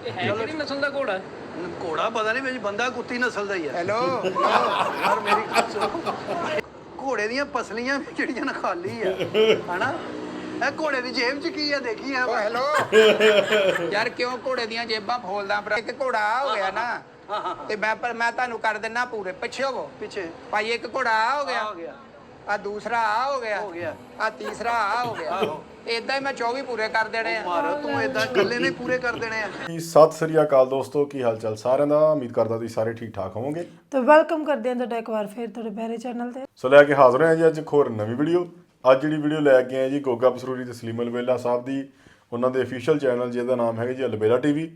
ਕਿਹੜੀ ਨਸਲ ਦਾ ਘੋੜਾ? ਘੋੜਾ ਪਤਾ ਨਹੀਂ ਵਿੱਚ ਬੰਦਾ ਕੁੱਤੀ ਨਸਲ ਦਾ ਹੀ ਹੈ। ਹੈਲੋ ਯਾਰ ਮੇਰੀ ਗੱਲ ਸੁਣੋ, ਘੋੜੇ ਦੀਆਂ ਪਸਲੀਆਂ ਵੀ ਜਿਹੜੀਆਂ ਨਾ ਖਾਲੀ ਆ ਹਨਾ, ਇਹ ਘੋੜੇ ਦੀ ਜੇਬ 'ਚ ਕੀ ਆ ਦੇਖੀ ਆ। ਓ ਹੈਲੋ ਯਾਰ ਕਿਉਂ ਘੋੜੇ ਦੀਆਂ ਜੇਬਾਂ ਫੋਲਦਾ? ਪਰ ਇੱਕ ਘੋੜਾ ਆ ਹੋ ਗਿਆ ਨਾ ਤੇ ਮੈਂ ਤੁਹਾਨੂੰ ਕਰ ਦਿੰਨਾ ਪੂਰੇ। ਪਿੱਛੇ ਹੋਵੋ, ਪਿੱਛੇ ਭਾਈ ਇੱਕ ਘੋੜਾ ਆ ਹੋ ਗਿਆ, ਆ ਦੂਸਰਾ ਆ ਹੋ ਗਿਆ, ਆ ਤੀਸਰਾ ਆ ਹੋ ਗਿਆ। ਇਦਾਂ ਹੀ ਮੈਂ 24 ਪੂਰੇ ਕਰ ਦੇਣੇ ਆ। ਮਾਰੋ ਤੂੰ ਇਦਾਂ ਇਕੱਲੇ ਨੇ ਪੂਰੇ ਕਰ ਦੇਣੇ ਆ। ਸਤਿ ਸ੍ਰੀ ਅਕਾਲ ਦੋਸਤੋ, ਕੀ ਹਾਲ ਚਾਲ ਸਾਰਿਆਂ ਦਾ? ਉਮੀਦ ਕਰਦਾ ਤੁਸੀਂ ਸਾਰੇ ਠੀਕ ਠਾਕ ਹੋਵੋਗੇ। तो वेलकम करते हैं ਤੁਹਾਡਾ ਇੱਕ ਵਾਰ ਫਿਰ ਤੁਹਾਡੇ ਪਿਆਰੇ ਚੈਨਲ ਤੇ। ਸੋ ਲੈ ਕੇ ਹਾਜ਼ਰ ਹਾਂ ਜੀ ਅੱਜ ਇੱਕ ਹੋਰ ਨਵੀਂ ਵੀਡੀਓ। ਅੱਜ ਜਿਹੜੀ ਵੀਡੀਓ ਲੈ ਕੇ ਆਏ ਜੀ ਗੋਗਾ ਪਸਰੂਰੀ ਤੇ ਸਲੀਮ ਅਲਬੇਲਾ ਸਾਹਿਬ ਦੀ, ਉਹਨਾਂ ਦੇ ਅਫੀਸ਼ੀਅਲ ਚੈਨਲ ਜਿਹਦਾ ਨਾਮ ਹੈਗਾ ਜੀ ਅਲਬੇਲਾ ਟੀਵੀ।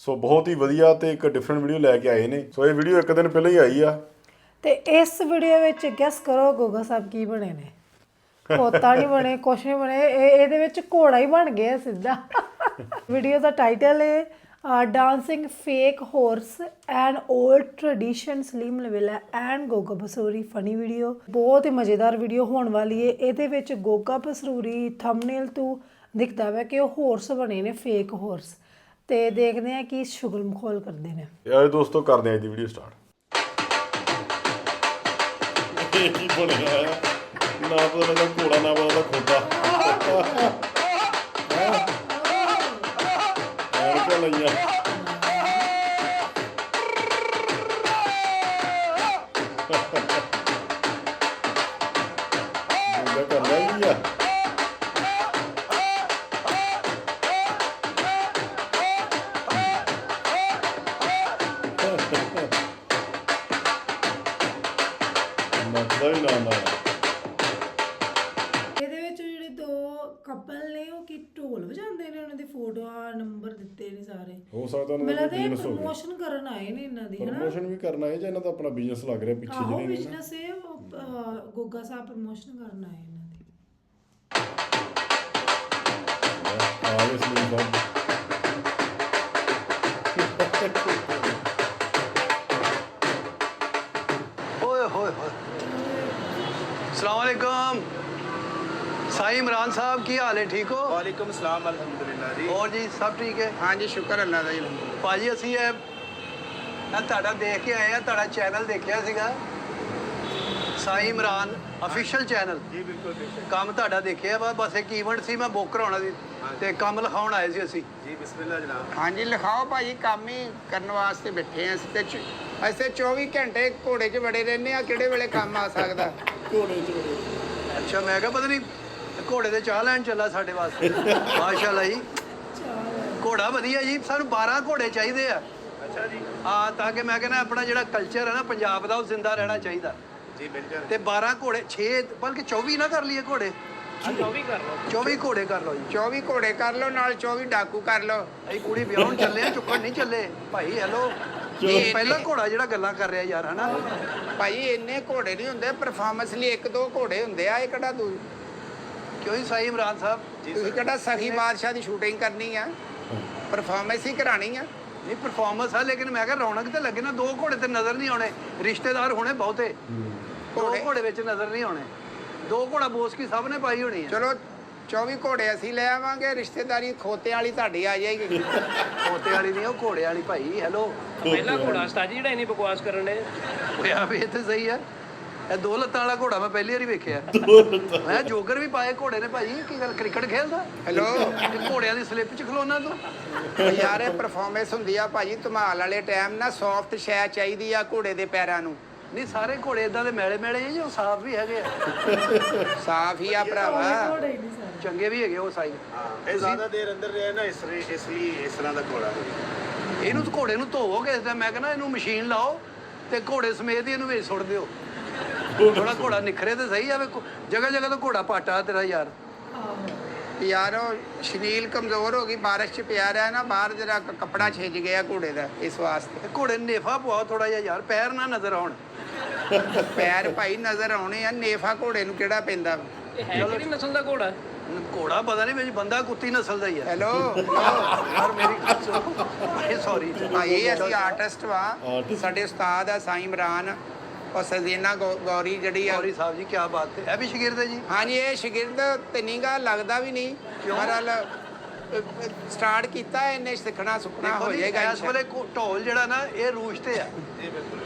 ਸੋ ਬਹੁਤ ਹੀ ਵਧੀਆ ਤੇ ਇੱਕ ਡਿਫਰੈਂਟ ਵੀਡੀਓ ਲੈ ਕੇ ਆਏ ਨੇ। ਸੋ ਇਹ ਵੀਡੀਓ ਇੱਕ ਦਿਨ ਪਹਿਲਾਂ ਹੀ ਆਈ ਆ ਤੇ ਇਸ ਵੀਡੀਓ ਵਿੱਚ ਗੈਸ ਕਰੋ ਗੋਗਾ ਸਾਹਿਬ ਕੀ ਬਣੇ ਨੇ? ਕੋਤਾ ਨਹੀਂ ਬਣੇ, ਕੁਛ ਨਹੀਂ ਬਣੇ, ਇਹਦੇ ਵਿੱਚ ਘੋੜਾ ਹੀ ਬਣ ਗਿਆ ਸਿੱਧਾ। ਵੀਡੀਓ ਦਾ ਟਾਈਟਲ ਹੈ dancing fake horse and old tradition Saleem Albela and Goga Pasroori funny video. ਬਹੁਤ ਹੀ ਮਜ਼ੇਦਾਰ ਵੀਡੀਓ ਹੋਣ ਵਾਲੀ ਹੈ। ਇਹਦੇ ਵਿੱਚ ਗੋਗਾ ਪਸਰੂਰੀ ਥੰਬਨੇਲ ਤੋਂ ਦਿਖਦਾ ਵਾ ਕਿ ਉਹ ਹਾਰਸ ਬਣੇ ਨੇ, ਫੇਕ ਹਾਰਸ। ਤੇ ਦੇਖਦੇ ਆ ਕੀ ਸ਼ੁਗਲ ਮਖੌਲ ਕਰਦੇ ਨੇ। ਯਾਰ ਦੋਸਤੋ ਕਰਦੇ ਆਂ ਅੱਜ ਦੀ ਵੀਡੀਓ ਸਟਾਰਟ। ਇਹ ਕੀ ਬਣਿਆ ਆ? ਨਾ ਪਤਾ ਲੱਗਾ ਘੋੜਾ, ਨਾ ਪਤਾ ਖੋਤਾ। ਯਾਰ ਕਿਆ ਲਈਆ ਦੂਜਾ ਕਰਨਾ ਹੀ ਆ। ਨੱਚਦਾ ਵੀ ਨਾ ਇਹਦੇ ਵਿੱਚ ਜਿਹੜੇ ਦੋ ਕਪਲ ਨੇ ਉਹ ਕੀ ਢੋਲ ਵਜਾਉਂਦੇ ਨੇ, ਉਹਨਾਂ ਦੀ ਫੋਟੋਆਂ ਨੰਬਰ ਦਿੱਤੇ ਨੇ ਸਾਰੇ। ਹੋ ਸਕਦਾ ਉਹਨਾਂ ਮੈਨੂੰ ਦਾ ਲੱਗਦਾ ਇਹ ਬਿਜ਼ਨਸ ਹੋਵੇ, ਪ੍ਰਮੋਸ਼ਨ ਕਰਨ ਆਏ ਨੇ ਇਹਨਾਂ ਦੀ, ਹਨਾ? ਪ੍ਰਮੋਸ਼ਨ ਵੀ ਕਰਨਾ ਹੈ ਜਾਂ ਇਹਨਾਂ ਦਾ ਆਪਣਾ ਬਿਜ਼ਨਸ ਲੱਗ ਰਿਹਾ ਪਿੱਛੇ ਆਹੋ ਜਿਹੜੇ ਨੇ ਨਾ। ਬਿਜ਼ਨਸ ਹੈ ਉਹ, ਗੋਗਾ ਸਾਹਿਬ ਪ੍ਰਮੋਸ਼ਨ ਕਰਨ ਆਏ ਇਹਨਾਂ ਦੀ। ਆ ਗਏ ਸਲੀਮ ਸਾਹਿਬ। ਓਏ ਹੋਏ ਹੋਏ, अस्सलाम वालेकुम साईं इमरान साहब, की हाल है? ठीक हो? ਵਾਲੇਕੁਮ ਸਲਾਮ ਅਲਹਮਦੁਲਿਲਾ ਜੀ। और जी सब ठीक है? ਹਾਂਜੀ ਸ਼ੁਕਰ ਅੱਲਾ ਦਾ ਜੀ। ਭਾਜੀ ਅਸੀਂ ਇਹ ਤੁਹਾਡਾ ਦੇਖ ਕੇ ਆਏ ਆ, ਤੁਹਾਡਾ ਚੈਨਲ ਦੇਖਿਆ ਸੀਗਾ ਸਾਈਂ ਇਮਰਾਨ ਅਫੀਸ਼ੀਅਲ ਚੈਨਲ। ਜੀ ਬਿਲਕੁਲ ਕੰਮ ਤੁਹਾਡਾ ਦੇਖਿਆ ਵਾ, ਬਸ ਇੱਕ ਈਵੈਂਟ ਸੀ, ਮੈਂ ਬੁੱਕ ਕਰਾਉਣਾ ਸੀ ਤੇ ਕੰਮ ਲਿਖਾਉਣ ਆਏ ਸੀ ਅਸੀਂ। ਜੀ ਬਿਸਮਿਲ੍ਲਾ ਜਨਾਬ। ਹਾਂਜੀ ਲਿਖਾਓ ਭਾਜੀ, ਕੰਮ ਹੀ ਕਰਨ ਵਾਸਤੇ ਬੈਠੇ ਆ ਅਸੀਂ ਤੇ ਅਸੀਂ 24 ਘੰਟੇ ਘੋੜੇ 'ਚ ਵੜੇ ਰਹਿੰਦੇ ਆ, ਕਿਹੜੇ ਵੇਲੇ ਕੰਮ ਆ ਸਕਦਾ। ਅੱਛਾ, ਮੈਂ ਕਿਹਾ ਪਤਾ ਨਹੀਂ ਘੋੜੇ ਤੇ ਚਾਹ ਲੈਣ ਚੱਲਾ ਸਾਡੇ ਵਾਸਤੇ। ਮਾਸ਼ਾਅੱਲਾ ਜੀ, ਘੋੜਾ ਵਧੀਆ ਜੀ। ਸਾਨੂੰ 12 ਘੋੜੇ ਚਾਹੀਦੇ ਆ। ਅੱਛਾ ਜੀ। ਹਾਂ, ਤਾਂ ਕਿ ਮੈਂ ਕਹਿੰਦਾ ਆਪਣਾ ਜਿਹੜਾ ਕਲਚਰ ਹੈ ਨਾ ਪੰਜਾਬ ਦਾ, ਉਹ ਜ਼ਿੰਦਾ ਰਹਿਣਾ ਚਾਹੀਦਾ। ਜੀ ਬਿਲਕੁਲ। ਤੇ 12 ਘੋੜੇ, 6 ਬਲਕਿ 24 ਨਾ ਕਰ ਲਈਏ ਘੋੜੇ? 24 ਕਰ ਲਓ। 24 ਘੋੜੇ ਕਰ ਲਓ ਜੀ। 24 ਘੋੜੇ ਕਰ ਲਓ, ਨਾਲ 24 ਡਾਕੂ ਕਰ ਲਓ। ਅਸੀਂ ਕੁੜੀ ਵਿਆਹਣ ਚੱਲੇ ਆ, ਚੁੱਕਣ ਨਹੀਂ ਚੱਲੇ ਭਾਈ। ਹੈਲੋ, ਇਹ ਪਹਿਲਾ ਘੋੜਾ ਜਿਹੜਾ ਗੱਲਾਂ ਕਰ ਰਿਹਾ ਯਾਰ, ਹਨਾ? ਭਾਈ ਇੰਨੇ ਘੋੜੇ ਨਹੀਂ ਹੁੰਦੇ, ਪਰਫਾਰਮੈਂਸ ਲਈ 1-2 ਘੋੜੇ ਹੁੰਦੇ ਆ। ਇਹ ਕਿਹੜਾ ਕਿਉਂ ਜੀ ਸਾਈਂ ਇਮਰਾਨ ਸਾਹਿਬ? ਤੁਸੀਂ ਕਿਹੜਾ ਸਖੀ ਬਾਦਸ਼ਾਹ ਦੀ ਸ਼ੂਟਿੰਗ ਕਰਨੀ ਆ? ਪਰਫਾਰਮੈਂਸ ਹੀ ਕਰਾਣੀ ਆ। ਨਹੀਂ ਪਰਫਾਰਮੈਂਸ ਆ, ਲੇਕਿਨ ਮੈਂ ਕਿਹਾ ਰੌਣਕ ਤੇ ਲੱਗੇ ਨਾ। 2 ਘੋੜੇ ਤੇ ਨਜ਼ਰ ਨਹੀਂ ਆਉਣੇ, ਰਿਸ਼ਤੇਦਾਰ ਹੋਣੇ ਬਹੁਤੇ। 2 ਘੋੜੇ ਵਿੱਚ ਨਜ਼ਰ ਨਹੀਂ ਆਉਣੇ। 2 ਘੋੜਾ ਬੋਸਕੀ ਸਭ ਨੇ ਪਾਈ ਹੋਣੀ ਹੈ। ਚਲੋ 24 ਘੋੜੇ ਅਸੀਂ ਲੈ ਆਵਾਂਗੇ, ਰਿਸ਼ਤੇਦਾਰੀ ਖੋਤੇ ਵਾਲੀ ਤੁਹਾਡੀ ਆ ਜਾਏਗੀ। ਖੋਤੇ ਵਾਲੀ ਨਹੀਂ, ਉਹ ਘੋੜੇ ਵਾਲੀ ਭਾਈ। ਹੈਲੋ, ਪਹਿਲਾ ਘੋੜਾ ਉਸਤਾਦ ਜੀ ਜਿਹੜਾ ਇੰਨੀ ਬਕਵਾਸ ਕਰਨ ਦੇ। ਹੋਇਆ ਵੀ ਇਹ ਤੇ ਸਹੀ ਹੈ। ਇਹ 2 ਲੱਤਾਂ ਵਾਲਾ ਘੋੜਾ ਮੈਂ ਪਹਿਲੀ ਵਾਰੀ ਵੇਖਿਆ। ਮੈਂ ਜੋਗਰ ਵੀ ਪਾਏ ਘੋੜੇ ਨੇ ਭਾਈ। ਕੀ ਗੱਲ, ਕ੍ਰਿਕਟ ਖੇਲਦਾ? ਹੈਲੋ, ਘੋੜਿਆਂ ਦੀ ਸਲਿੱਪ 'ਚ ਖਲੋਣਾ ਤੂੰ? ਯਾਰ ਇਹ ਪਰਫਾਰਮੈਂਸ ਹੁੰਦੀ ਆ ਭਾਜੀ ਧਮਾਲ ਵਾਲੇ ਟਾਈਮ ਨਾ। ਸੌਫਟ ਸ਼ੈ ਚਾਹੀਦੀ ਆ ਘੋੜੇ ਦੇ ਪੈਰਾਂ ਨੂੰ। ਨਹੀਂ ਸਾਰੇ ਘੋੜੇ ਇਦਾਂ ਦੇ ਮੈਲੇ ਮੈਲੇ ਜਿਹੇ, ਜੋ ਸਾਫ਼ ਵੀ ਹੈਗੇ ਆ। ਸਾਫ ਹੀ ਆ ਭਰਾਵਾ। ਘੋੜੇ ਹੀ ਨਹੀਂ ਸਾਰੇ। ਚੰਗੇ ਵੀ ਹੈਗੇ ਉਹ ਸਾਈਡ। ਇਹ ਜ਼ਿਆਦਾ ਦੇਰ ਅੰਦਰ ਰਿਹਾ ਨਾ, ਇਸ ਲਈ ਇਸ ਤਰ੍ਹਾਂ ਦਾ ਘੋੜਾ ਇਹਨੂੰ ਤਾਂ ਘੋੜੇ ਨੂੰ ਧੋਵੋਗੇ ਇਸ ਟਾਈਮ। ਮੈਂ ਕਹਿੰਦਾ ਇਹਨੂੰ ਮਸ਼ੀਨ ਲਾਓ ਤੇ ਘੋੜੇ ਸਮੇਤ ਹੀ ਇਹਨੂੰ ਵਿੱਚ ਸੁੱਟ ਦਿਓ। ਥੋੜਾ ਘੋੜਾ ਨਿਖਰੇ ਤੇ ਸਹੀ ਆਵੇ। ਜਗ੍ਹਾ ਜਗ੍ਹਾ ਤੋਂ ਘੋੜਾ ਪਾਟਾ ਤੇਰਾ ਯਾਰ। ਯਾਰ ਉਹ ਸ਼ਨੀਲ ਕਮਜ਼ੋਰ ਹੋ ਗਈ, ਬਾਰਿਸ਼ 'ਚ ਪਿਆ ਰਿਹਾ ਨਾ ਬਾਹਰ, ਜਰਾ ਕੱਪੜਾ ਛਿੱਜ ਗਿਆ ਘੋੜੇ ਦਾ, ਇਸ ਵਾਸਤੇ। ਇਹ ਘੋੜੇ ਨੂੰ ਨੇਫਾ ਪਵਾਓ ਥੋੜਾ ਜਿਹਾ ਯਾਰ, ਪੈਰ ਨਾ ਨਜ਼ਰ ਆਉਣ। ਪੈਰ ਭਾਈ ਨਜ਼ਰ ਆਉਣੇ ਆ, ਨੇਫਾ ਘੋੜੇ ਨੂੰ ਕਿਹੜਾ ਪੈਂਦਾ? ਇਹ ਹੈ ਕਿਹੜੀ ਨਸਲ ਦਾ ਘੋੜਾ? ਘੋੜਾ ਪਤਾ ਨਹੀਂ ਵਿੱਚ ਬੰਦਾ ਕੁੱਤੀ ਨਸਲ ਦਾ ਹੀ ਹੈ। ਹੈਲੋ ਯਾਰ ਮੇਰੀ ਗੱਲ ਸੁਣੋ, ਇਹ ਸੌਰੀ ਭਾਈ ਅਸੀਂ ਆਰਟਿਸਟ ਵਾ। ਸਾਡੇ ਉਸਤਾਦ ਆ ਸਾਈਂ ਇਮਰਾਨ ਔਰ ਸਜ਼ੀਨਾ ਗੌਰੀ ਜਿਹੜੀ ਆ। ਸੌਰੀ ਸਾਹਿਬ ਜੀ, ਕੀ ਬਾਤ ਹੈ। ਇਹ ਵੀ ਸ਼ਾਗਿਰਦ ਹੈ ਜੀ? ਹਾਂਜੀ, ਇਹ ਸ਼ਾਗਿਰਦ ਤੇ ਨੀਗਾ, ਲੱਗਦਾ ਵੀ ਨਹੀਂ। ਬਹਰਹਾਲ ਸਟਾਰਟ ਕੀਤਾ ਇਹਨੇ ਸਿੱਖਣਾ ਸੁਖਣਾ ਹੋ ਦੇਖੋ ਜੀ, ਜਾਏਗਾ ਇਸ ਵੇਲੇ ਢੋਲ ਜਿਹੜਾ ਨਾ ਇਹ ਰੂਸ਼ ਤੇ ਆ।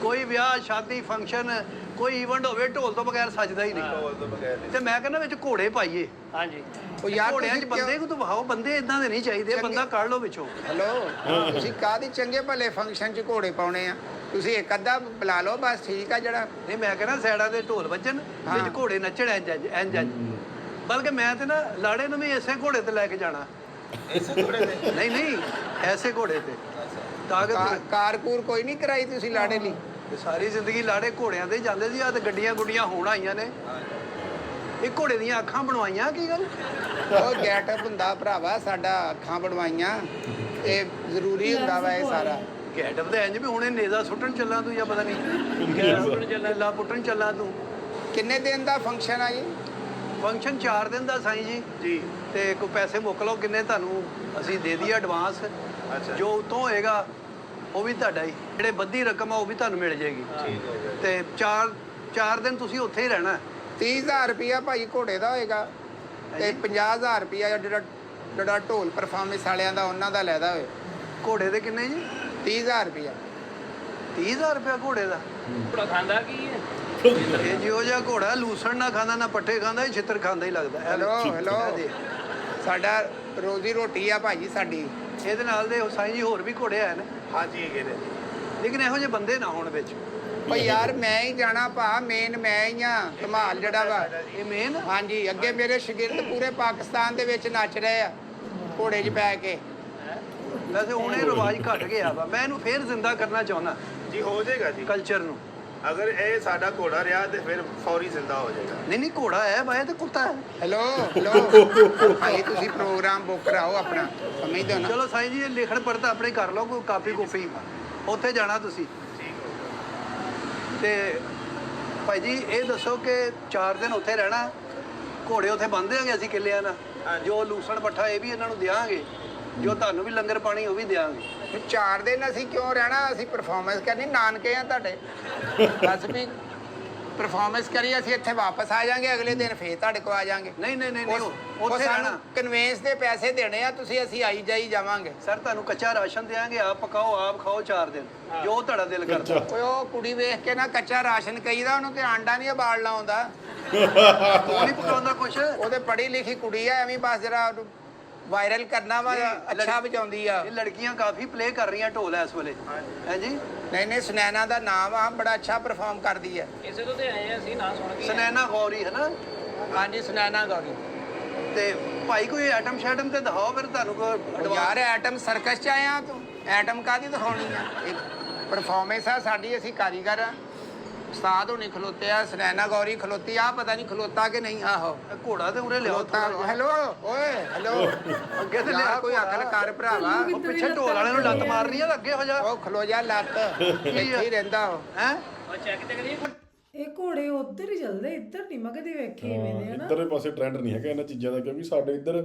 ਕੋਈ ਵਿਆਹ ਸ਼ਾਦੀ ਫੰਕਸ਼ਨ ਕੋਈ ਈਵੈਂਟ ਹੋਵੇ ਢੋਲ ਤੋਂ ਬਗੈਰ ਸੱਜਦਾ ਹੀ ਨਹੀਂ। ਤੇ ਮੈਂ ਕਹਿੰਦਾ ਵਿੱਚ ਘੋੜੇ ਪਾਈਏ। ਹਾਂਜੀ ਉਹ ਯਾਰ ਘੋੜਿਆਂ 'ਚ ਤੁਸੀਂ ਬੰਦੇ ਨੂੰ ਵਹਾਓ, ਬੰਦੇ ਇਦਾਂ ਦੇ ਨਹੀਂ ਚਾਹੀਦੇ, ਬੰਦਾ ਕੱਢ ਲਓ ਵਿੱਚੋਂ। ਹੈਲੋ ਤੁਸੀਂ ਕਾਹਦੀ ਚੰਗੇ ਭਲੇ ਫੰਕਸ਼ਨ 'ਚ ਘੋੜੇ ਪਾਉਣੇ ਆ? ਤੁਸੀਂ ਇੱਕ ਅੱਧਾ ਬੁਲਾ ਲਓ ਬਸ, ਠੀਕ ਆ। ਜਿਹੜਾ ਨਹੀਂ ਮੈਂ ਕਹਿੰਦਾ ਸਾਈਡਾਂ ਦੇ ਢੋਲ ਵੱਜਣ ਵਿੱਚ ਘੋੜੇ ਨੱਚਣ ਇੰਜ ਬਲਕਿ ਮੈਂ ਤੇ ਨਾ ਲਾੜੇ ਨੂੰ ਵੀ ਐਸੇ ਘੋੜੇ ਤੇ ਲੈ ਕੇ ਜਾਣਾ। ਨਹੀਂ ਨਹੀਂ ਐਸੇ ਘੋੜੇ ਤੇ ਤਾਂ ਕਿ ਕਾਰਕੂਰ ਕੋਈ ਨਹੀਂ ਕਰਾਈ ਤੁਸੀਂ ਲਾੜੇ ਲਈ? ਸਾਰੀ ਜ਼ਿੰਦਗੀ ਲਾੜੇ ਘੋੜਿਆਂ ਤੇ ਜਾਂਦੇ ਸੀ। ਆ ਤੇ ਗੱਡੀਆਂ ਗੁੱਡੀਆਂ ਹੋਣ ਆਈਆਂ ਨੇ। ਇਹ ਘੋੜੇ ਦੀਆਂ ਅੱਖਾਂ ਬਣਵਾਈਆਂ ਕੀ ਗੱਲ? ਉਹ ਗੈਟਅਪ ਹੁੰਦਾ ਭਰਾਵਾ ਸਾਡਾ, ਅੱਖਾਂ ਬਣਵਾਈਆਂ, ਇਹ ਜ਼ਰੂਰੀ ਹੁੰਦਾ ਵਾ ਇਹ ਸਾਰਾ। ਗੈਟਅਪ ਤਾਂ ਇੰਜ ਵੀ ਹੁਣੇ ਨੇਜ਼ਾ ਸੁੱਟਣ ਚੱਲਾਂ ਤੂੰ ਜਾਂ ਪਤਾ ਨਹੀਂ ਲਾ ਪੁੱਟਣ ਚੱਲਾਂ ਤੂੰ। ਕਿੰਨੇ ਦਿਨ ਦਾ ਫੰਕਸ਼ਨ ਆ ਜੀ? ਫੰਕਸ਼ਨ 4 ਦਿਨ ਦਾ ਸਾਈਂ ਜੀ। ਤੇ ਕੋਈ ਪੈਸੇ ਮੁੱਕ ਲਓ, ਕਿੰਨੇ ਤੁਹਾਨੂੰ ਅਸੀਂ ਦੇ ਦਈਏ ਐਡਵਾਂਸ। ਜੋ ਉਤੋਂ ਹੋਏਗਾ ਉਹ ਵੀ ਤੁਹਾਡਾ ਹੀ, ਜਿਹੜੇ ਵੱਧੀ ਰਕਮ ਆ ਉਹ ਵੀ ਤੁਹਾਨੂੰ ਮਿਲ ਜਾਏਗੀ। ਤੇ 4 ਦਿਨ ਤੁਸੀਂ ਉੱਥੇ ਹੀ ਰਹਿਣਾ। 30,000 ਰੁਪਇਆ ਭਾਈ ਘੋੜੇ ਦਾ ਹੋਏਗਾ ਤੇ 50,000 ਰੁਪਇਆ ਜਿਹੜਾ ਢੋਲ ਪਰਫਾਰਮੈਂਸ ਵਾਲਿਆਂ ਦਾ ਉਹਨਾਂ ਦਾ ਲੈਦਾ ਹੋਏ। ਘੋੜੇ ਦੇ ਕਿੰਨੇ ਜੀ? 30,000 ਰੁਪਇਆ। 30,000 ਰੁਪਇਆ ਘੋੜੇ ਦਾ? ਘੋੜਾ ਖਾਂਦਾ ਕੀ ਹੈ? ਇਹ ਜਿਹੋ ਜਿਹਾ ਘੋੜਾ ਲੂਸਣ ਨਾ ਖਾਂਦਾ ਨਾ ਪੱਠੇ ਖਾਂਦਾ, ਇਹ ਛਿੱਤਰ ਖਾਂਦਾ ਹੀ ਲੱਗਦਾ। ਹੈਲੋ ਸਾਡਾ ਰੋਜ਼ੀ ਰੋਟੀ ਆ ਭਾਜੀ ਸਾਡੀ। ਇਹਦੇ ਨਾਲ ਦੇ ਸਾਈਂ ਜੀ ਹੋਰ ਵੀ ਘੋੜੇ ਆਏ ਨੇ। ਹਾਂਜੀ ਹੈਗੇ ਨੇ, ਲੇਕਿਨ ਇਹੋ ਜਿਹੇ ਬੰਦੇ ਨਾ ਹੋਣ ਵਿੱਚ। ਓ ਯਾਰ ਮੈਂ ਹੀ ਜਾਣਾ ਭਾ, ਮੇਨ ਮੈਂ ਹੀ ਆ। ਧਮਾਲ ਜਿਹੜਾ ਵਾ ਇਹ ਮੇਨ। ਹਾਂਜੀ, ਅੱਗੇ ਮੇਰੇ ਸ਼ਾਗਿਰਦ ਪੂਰੇ ਪਾਕਿਸਤਾਨ ਦੇ ਵਿੱਚ ਨੱਚ ਰਹੇ ਆ ਘੋੜੇ 'ਚ ਬੈ ਕੇ। ਵੈਸੇ ਹੁਣ ਇਹ ਰਿਵਾਜ ਘਟ ਗਿਆ ਵਾ, ਮੈਂ ਇਹਨੂੰ ਫੇਰ ਜ਼ਿੰਦਾ ਕਰਨਾ ਚਾਹੁੰਦਾ ਜੀ ਹੋ ਜਾਏਗਾ ਜੀ। ਕਲਚਰ ਨੂੰ। ਅਗਰ ਇਹ ਸਾਡਾ ਘੋੜਾ ਰਿਹਾ ਤੇ ਫਿਰ ਫੌਰੀ ਜ਼ਿੰਦਾ ਹੋ ਜਾਏਗਾ। ਨਹੀਂ ਨਹੀਂ ਘੋੜਾ ਹੈ ਬਾਏ ਤੇ ਕੁੱਤਾ ਹੈ। ਹੈਲੋ ਭਾਈ ਤੁਸੀਂ ਪ੍ਰੋਗਰਾਮ ਬੁੱਕ ਕਰਾਓ ਆਪਣਾ, ਸਮਝਦੇ ਹੋ ਨਾ? ਚਲੋ ਸਾਈਂ ਜੀ ਇਹ ਲਿਖਣ ਪੜਤਾ ਆਪਣੇ ਕਰ ਲਓ, ਕੋਈ ਕਾਪੀ ਕੂਪੀ ਉੱਥੇ ਜਾਣਾ ਤੁਸੀਂ। ਤੇ ਭਾਈ ਜੀ ਇਹ ਦੱਸੋ ਕਿ 4 ਦਿਨ ਉੱਥੇ ਰਹਿਣਾ, ਘੋੜੇ ਉੱਥੇ ਬੰਨ੍ਹ ਦਿਆਂਗੇ ਅਸੀਂ ਕਿੱਲਿਆਂ ਨਾਲ। ਜੋ ਲੂਸਣ ਪੱਠਾ ਇਹ ਵੀ ਇਹਨਾਂ ਨੂੰ ਦਿਆਂਗੇ, ਜੋ ਤੁਹਾਨੂੰ ਵੀ ਲੰਗਰ ਪਾਣੀ ਉਹ ਵੀ ਦਿਆਂਗੇ। 4 ਦਿਨ ਅਸੀਂ ਕਿਉਂ ਰਹਿਣਾ? ਅਸੀਂ ਪਰਫਾਰਮੈਂਸ ਕਰਨੀ, ਨਾਨਕੇ ਆ ਤੁਹਾਡੇ। ਬਸ ਵੀ ਪਰਫਾਰਮੈਂਸ ਕਰੀ, ਅਸੀਂ ਇੱਥੇ ਵਾਪਸ ਆ ਜਾਾਂਗੇ ਅਗਲੇ ਦਿਨ, ਫੇਰ ਤੁਹਾਡੇ ਕੋਲ ਆ ਜਾਾਂਗੇ। ਨਹੀਂ ਉੱਥੇ ਰਹਿਣਾ। ਕਨਵੇਂਸ ਦੇ ਪੈਸੇ ਦੇਣੇ ਆ ਤੁਸੀਂ, ਅਸੀਂ ਆਈ ਜਾਈ ਜਾਵਾਂਗੇ। ਸਰ ਤੁਹਾਨੂੰ ਕੱਚਾ ਰਾਸ਼ਨ ਦਿਆਂਗੇ, ਆਪ ਪਕਾਓ ਆਪ ਖਾਓ 4 ਦਿਨ, ਜੋ ਤੁਹਾਡਾ ਦਿਲ ਕਰਦਾ। ਓਏ ਉਹ ਕੁੜੀ ਵੇਖ ਕੇ ਨਾ ਕੱਚਾ ਰਾਸ਼ਨ ਕਹੀਦਾ, ਉਹਨੂੰ ਤੇ ਆਂਡਾ ਨਹੀਂ ਬਾਲਣਾ ਆਉਂਦਾ। ਉਹ ਨਹੀਂ ਪਕਾਉਂਦਾ ਕੁਛ। ਉਹਦੇ ਪੜ੍ਹੀ ਲਿਖੀ ਕੁੜੀ ਆ, ਐਵੇਂ ਬਸ ਜਰਾ ਵਾਇਰਲ ਕਰਨਾ ਵਾ, ਅੱਛਾ ਵਜਾਉਂਦੀ ਆ। ਇਹ ਲੜਕੀਆਂ ਕਾਫੀ ਪਲੇ ਕਰ ਰਹੀਆਂ ਢੋਲ ਇਸ ਵੇਲੇ। ਹੈ ਜੀ? ਨਹੀਂ ਸੁਨੈਨਾ ਦਾ ਨਾਮ ਆ, ਬੜਾ ਅੱਛਾ ਪਰਫਾਰਮ ਕਰਦੀ ਹੈ। ਇਸੇ ਤੋਂ ਤੇ ਆਏ ਅਸੀਂ ਨਾ ਸੁਣ ਕੇ। ਸੁਨੈਨਾ ਗੌਰੀ ਹੈ ਨਾ? ਹਾਂਜੀ ਸੁਨੈਨਾ ਗੌਰੀ। ਤੇ ਭਾਈ ਕੋਈ ਐਟਮ ਸ਼ੈਟਮ ਤੇ ਦਿਖਾਓ ਫਿਰ, ਤੁਹਾਨੂੰ ਕੋਈ ਯਾਰ ਐਟਮ ਸਰਕਸ ਚ ਆਇਆ ਤੂੰ, ਐਟਮ ਕਾਹਦੀ ਦਿਖਾਉਣੀ ਆ? ਇੱਕ ਪਰਫਾਰਮੈਂਸ ਆ ਸਾਡੀ, ਅਸੀਂ ਕਾਰੀਗਰ ਆ। ਉਸਤਾਦ ਹੋਣੀ ਖਲੋਤੇ ਆ, ਸੁਨੈਨਾ ਗੌਰੀ ਖਲੋਤੀ ਆ, ਪਤਾ ਨਹੀਂ ਖਲੋਤਾ ਕਿ ਨਹੀਂ। ਆਹੋ ਘੋੜਾ ਤੇ ਉਰੇ ਲਿਆਓ। ਹੈਲੋ ਓਏ ਹੈਲੋ, ਅੱਗੇ ਤੇ ਲਿਆ ਕੋਈ ਅਕਲ ਕਰ ਭਰਾਵਾ। ਉਹ ਪਿੱਛੇ ਢੋਲ ਵਾਲੇ ਨੂੰ ਲੱਤ ਮਾਰਨੀ ਆ, ਅੱਗੇ ਹੋ ਜਾ। ਉਹ ਖਲੋ ਜਾ, ਲੱਤ ਇੱਥੇ ਹੀ ਰਹਿੰਦਾ ਉਹ। ਹੈ ਉਹ ਚੈੱਕ ਤੇ ਕਰੀਏ। ਇਹ ਘੋੜੇ ਉੱਧਰ ਹੀ ਚੱਲਦੇ, ਇੱਧਰ ਨਹੀਂ ਮੈਂ ਕਦੇ ਵੇਖੇ ਇਵੇਂ ਦੇ ਹਨਾ। ਇੱਧਰਲੇ ਪਾਸੇ ਟ੍ਰੈਂਡ ਨਹੀਂ ਹੈਗਾ ਇਹਨਾਂ ਚੀਜ਼ਾਂ ਦਾ, ਕਿਉਂਕਿ ਸਾਡੇ ਇੱਧਰ